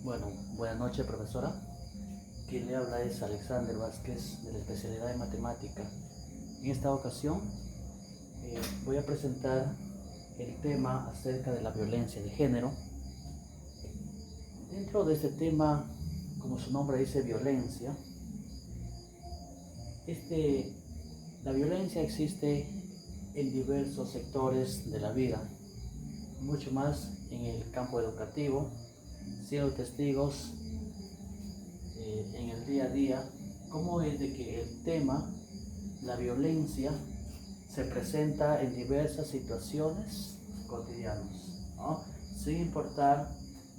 Bueno, buenas noches, profesora. Quien le habla es Alexander Vázquez, de la especialidad de matemática. En esta ocasión voy a presentar el tema acerca de la violencia de género. Dentro de este tema, como su nombre dice, violencia, este, la violencia existe en diversos sectores de la vida, mucho más en el campo educativo, siendo testigos en el día a día, cómo es de que el tema, la violencia, se presenta en diversas situaciones cotidianas, ¿no? Sin importar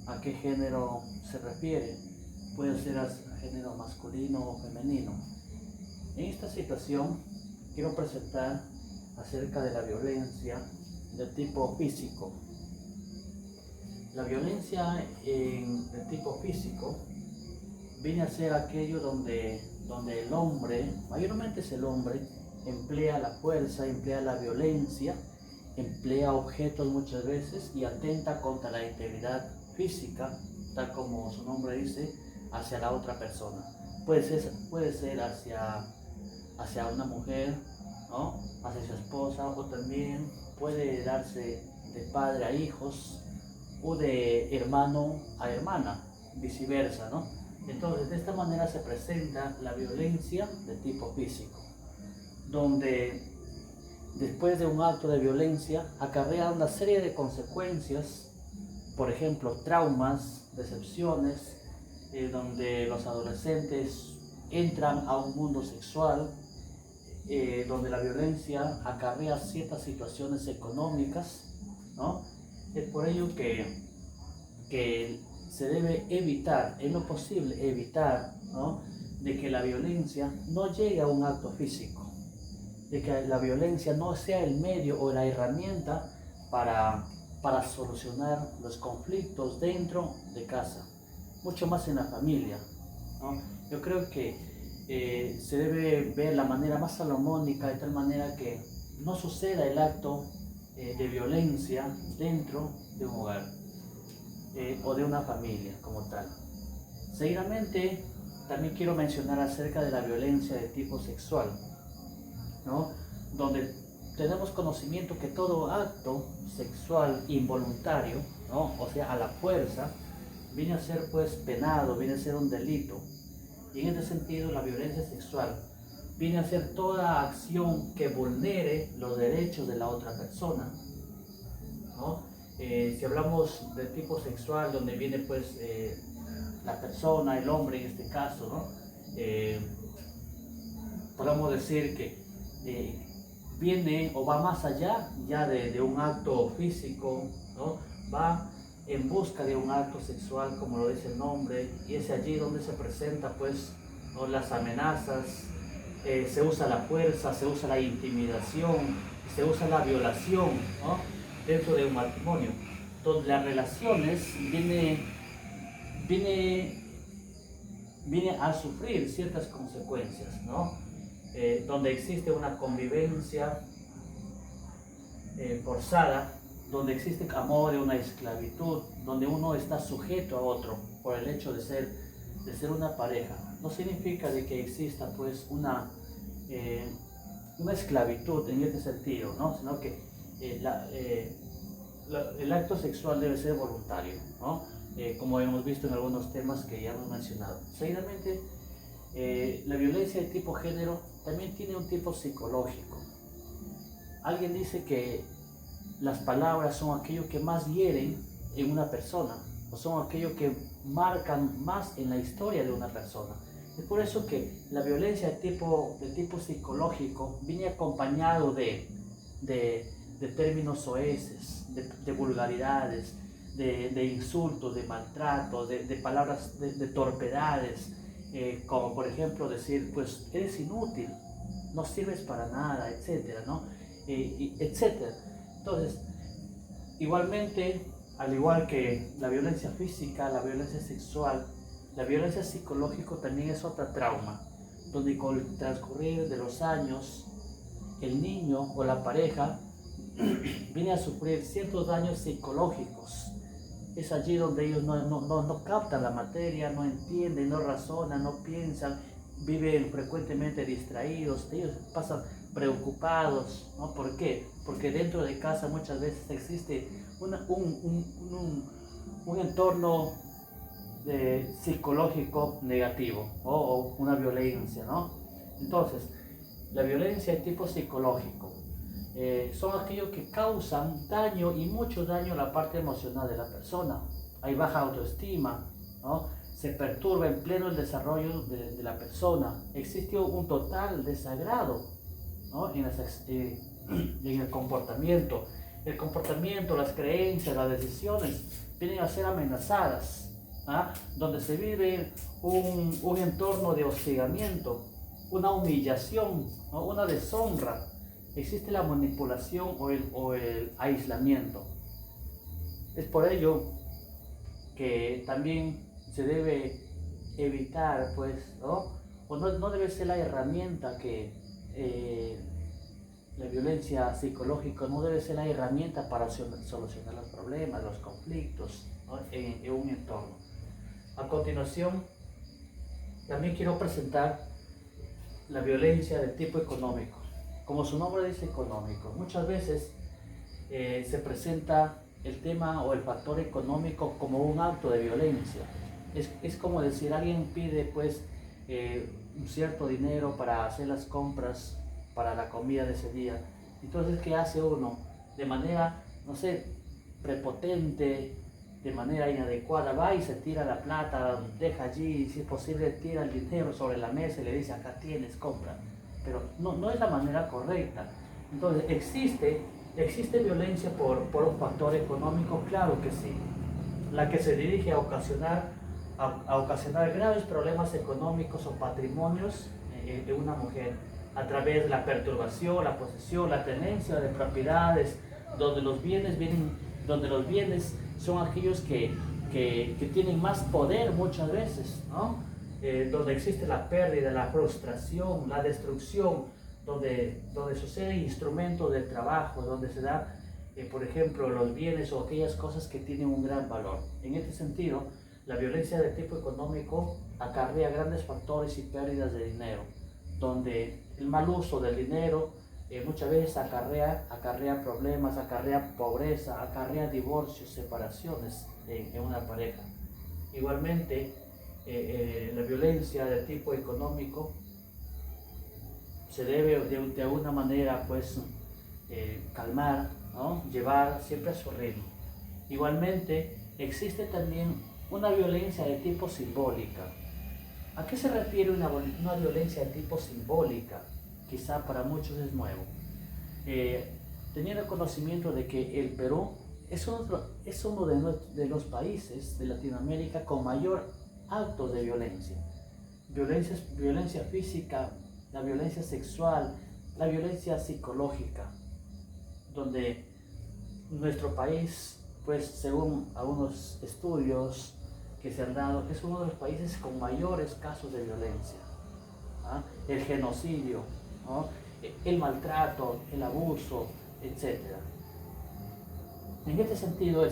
a qué género se refiere, puede ser a género masculino o femenino. En esta situación quiero presentar acerca de la violencia de tipo físico. La violencia de tipo físico viene a ser aquello donde el hombre, mayormente es el hombre, emplea la fuerza, emplea la violencia, emplea objetos muchas veces y atenta contra la integridad física, tal como su nombre dice, hacia la otra persona. Puede ser hacia una mujer, ¿no? Hacia su esposa, o también puede darse de padre a hijos o de hermano a hermana, viceversa, ¿no? Entonces, de esta manera se presenta la violencia de tipo físico, donde después de un acto de violencia acarrea una serie de consecuencias, por ejemplo, traumas, decepciones, donde los adolescentes entran a un mundo sexual, donde la violencia acarrea ciertas situaciones económicas, ¿no? Es por ello que se debe evitar, en lo posible evitar, ¿no?, de que la violencia no llegue a un acto físico, de que la violencia no sea el medio o la herramienta para solucionar los conflictos dentro de casa, mucho más en la familia, ¿no? Yo creo que se debe ver la manera más salomónica, de tal manera que no suceda el acto de violencia dentro de un hogar o de una familia como tal. Seguidamente, también quiero mencionar acerca de la violencia de tipo sexual, ¿no?, donde tenemos conocimiento que todo acto sexual involuntario, ¿no?, o sea, a la fuerza, viene a ser pues penado, viene a ser un delito. Y en este sentido, la violencia sexual viene a ser toda acción que vulnere los derechos de la otra persona, ¿no? Si hablamos de tipo sexual, donde viene pues la persona, el hombre en este caso, ¿no? Podemos decir que viene o va más allá ya de un acto físico, ¿no? Va en busca de un acto sexual, como lo dice el nombre, y es allí donde se presenta pues, ¿no?, las amenazas, se usa la fuerza, se usa la intimidación, se usa la violación, ¿no?, dentro de un matrimonio. Entonces las relaciones viene, viene a sufrir ciertas consecuencias, ¿no? Donde existe una convivencia forzada, donde existe amor y una esclavitud, donde uno está sujeto a otro por el hecho de ser una pareja. No significa de que exista pues una esclavitud en este sentido, ¿no?, sino que el acto sexual debe ser voluntario, ¿no? Como hemos visto en algunos temas que ya hemos mencionado. Seguidamente, la violencia de tipo género también tiene un tipo psicológico. Alguien dice que las palabras son aquello que más hieren en una persona, o son aquello que marcan más en la historia de una persona. Es por eso que la violencia de tipo psicológico viene acompañado de términos soeces, de vulgaridades, de insultos, de maltratos, de palabras, de torpedades, como por ejemplo decir, pues eres inútil, no sirves para nada, etcétera, ¿no? Etcétera. Entonces, igualmente, al igual que la violencia física, la violencia sexual, la violencia psicológica también es otra trauma, donde con el transcurrir de los años, el niño o la pareja viene a sufrir ciertos daños psicológicos es allí donde ellos no captan la materia, no entienden, no razonan, no piensan, viven frecuentemente distraídos, ellos pasan preocupados, ¿no? ¿Por qué? Porque dentro de casa muchas veces existe un entorno psicológico negativo o una violencia, ¿no? Entonces, la violencia de tipo psicológico son aquellos que causan daño y mucho daño a la parte emocional de la persona. Hay baja autoestima, ¿no? Se perturba en pleno el desarrollo de la persona. Existe un total desagrado, ¿no? en el comportamiento. El comportamiento, las creencias, las decisiones vienen a ser amenazadas, ¿ah? Donde se vive un entorno de hostigamiento, una humillación, ¿no? Una deshonra. Existe la manipulación o el aislamiento. Es por ello que también se debe evitar, pues, ¿no? O no debe ser la herramienta que la violencia psicológica no debe ser la herramienta para solucionar los problemas, los conflictos, ¿no? en un entorno. A continuación, también quiero presentar la violencia de tipo económico. Como su nombre dice, económico. Muchas veces se presenta el tema o el factor económico como un acto de violencia. Es como decir, alguien pide pues un cierto dinero para hacer las compras para la comida de ese día. Entonces, ¿qué hace uno? De manera, no sé, prepotente, de manera inadecuada, va y se tira la plata, deja allí, si es posible, tira el dinero sobre la mesa y le dice, acá tienes, compra. Pero no es la manera correcta. Entonces, ¿existe violencia por un factor económico? Claro que sí. La que se dirige a ocasionar graves problemas económicos o patrimonios de una mujer a través de la perturbación, la posesión, la tenencia de propiedades, donde los bienes son aquellos que tienen más poder muchas veces, ¿no? Donde existe la pérdida, la frustración, la destrucción, donde suceden instrumentos de trabajo, donde se da, por ejemplo, los bienes o aquellas cosas que tienen un gran valor. En este sentido, la violencia de tipo económico acarrea grandes factores y pérdidas de dinero, donde el mal uso del dinero muchas veces acarrea problemas, acarrea pobreza, acarrea divorcios, separaciones en una pareja. Igualmente, la violencia de tipo económico se debe de alguna manera pues calmar, ¿no? Llevar siempre a su ritmo. Igualmente, existe también una violencia de tipo simbólica. ¿A qué se refiere una violencia de tipo simbólica? Quizá para muchos es nuevo. Teniendo conocimiento de que el Perú es uno de los países de Latinoamérica con mayor actos de violencia. Violencia física, la violencia sexual, la violencia psicológica, donde nuestro país, pues según algunos estudios que se han dado, es uno de los países con mayores casos de violencia. ¿Ah? El genocidio, ¿no? El maltrato, el abuso, etc. En este sentido,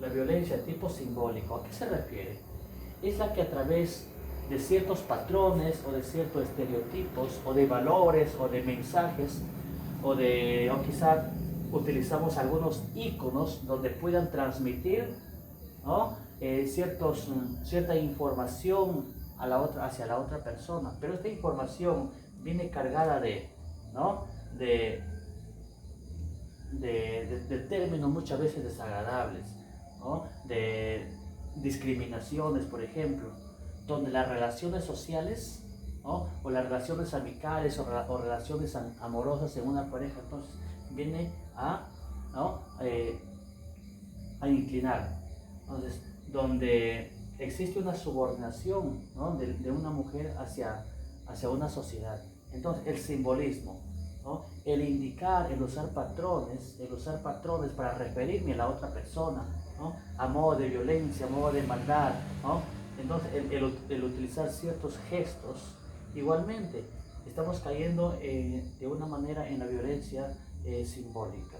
la violencia de tipo simbólico, ¿a qué se refiere? Es la que a través de ciertos patrones o de ciertos estereotipos o de valores o de mensajes o quizá utilizamos algunos íconos donde puedan transmitir, ¿no? Cierta información hacia la otra persona, pero esta información viene cargada de términos muchas veces desagradables, ¿no? De discriminaciones, por ejemplo, donde las relaciones sociales, ¿no? O las relaciones amicales o relaciones amorosas en una pareja, entonces viene a inclinar. Entonces, donde existe una subordinación, ¿no? de una mujer hacia una sociedad. Entonces, el simbolismo, ¿no? El indicar, el usar patrones para referirme a la otra persona, ¿no? A modo de violencia, a modo de maldad, ¿no? Entonces, el utilizar ciertos gestos, igualmente, estamos cayendo de una manera en la violencia simbólica.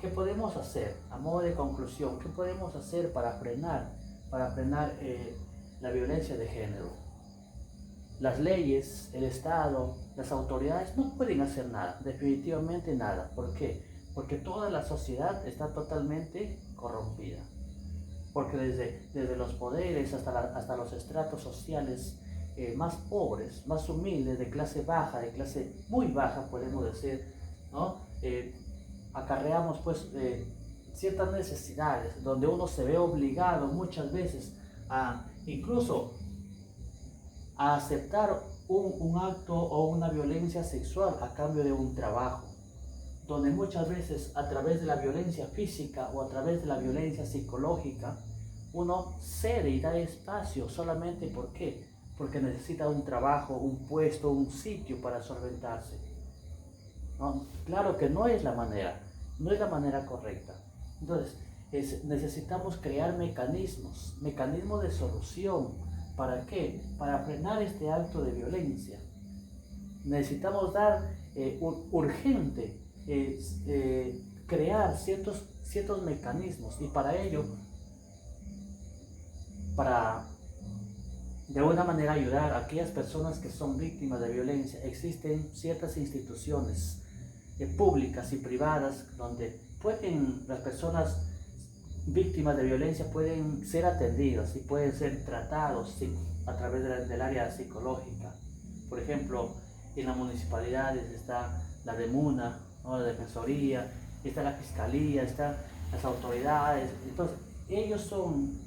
¿Qué podemos hacer? A modo de conclusión, ¿qué podemos hacer para frenar la violencia de género? Las leyes, el Estado, las autoridades no pueden hacer nada, definitivamente nada. ¿Por qué? Porque toda la sociedad está totalmente corrompida. Porque desde los poderes hasta los estratos sociales más pobres, más humildes, de clase baja, de clase muy baja, podemos decir, ¿no? Acarreamos pues ciertas necesidades donde uno se ve obligado muchas veces a incluso a aceptar un acto o una violencia sexual a cambio de un trabajo, donde muchas veces a través de la violencia física o a través de la violencia psicológica uno cede y da espacio solamente ¿por qué? Porque necesita un trabajo, un puesto, un sitio para solventarse, ¿no? Claro que no es la manera correcta. Entonces, necesitamos crear mecanismos de solución. ¿Para qué? Para frenar este acto de violencia. Necesitamos dar urgente, crear ciertos mecanismos y para ello, para de alguna manera ayudar a aquellas personas que son víctimas de violencia, existen ciertas instituciones públicas y privadas donde las personas víctimas de violencia pueden ser atendidas y pueden ser tratados a través del área psicológica. Por ejemplo, en las municipalidades está la DEMUNA, ¿no? La Defensoría, está la Fiscalía, están las autoridades. Entonces, ellos son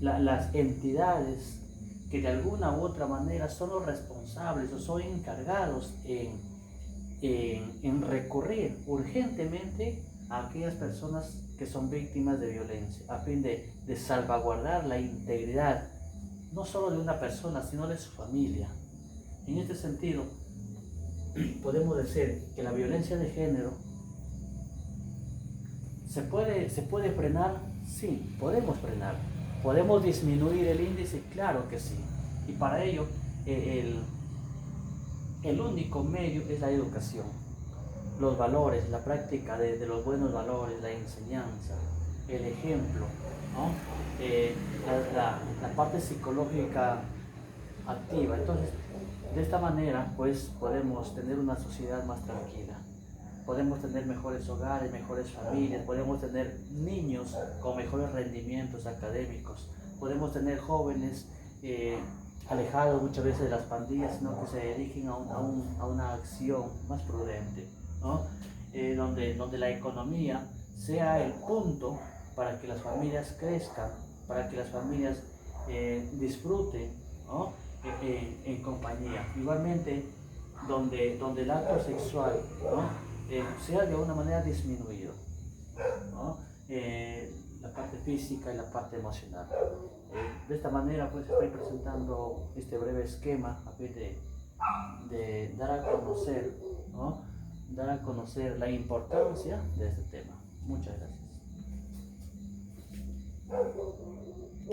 las entidades que de alguna u otra manera son los responsables o son encargados en recurrir urgentemente a aquellas personas que son víctimas de violencia, a fin de salvaguardar la integridad no solo de una persona, sino de su familia. En este sentido, podemos decir que la violencia de género se puede frenar. Sí, podemos frenar. ¿Podemos disminuir el índice? Claro que sí. Y para ello, el único medio es la educación, los valores, la práctica de los buenos valores, la enseñanza, el ejemplo, ¿no? La parte psicológica activa. Entonces, de esta manera, pues, podemos tener una sociedad más tranquila. Podemos tener mejores hogares, mejores familias, podemos tener niños con mejores rendimientos académicos, podemos tener jóvenes alejados muchas veces de las pandillas, sino que se dediquen a una acción más prudente, ¿no? Donde la economía sea el punto para que las familias crezcan, para que las familias disfruten, ¿no? En compañía. Igualmente, donde el acto sexual, ¿no? Sea de una manera disminuido, ¿no? La parte física y la parte emocional. De esta manera pues estoy presentando este breve esquema a fin de dar a conocer, ¿no? Dar a conocer la importancia de este tema. Muchas gracias.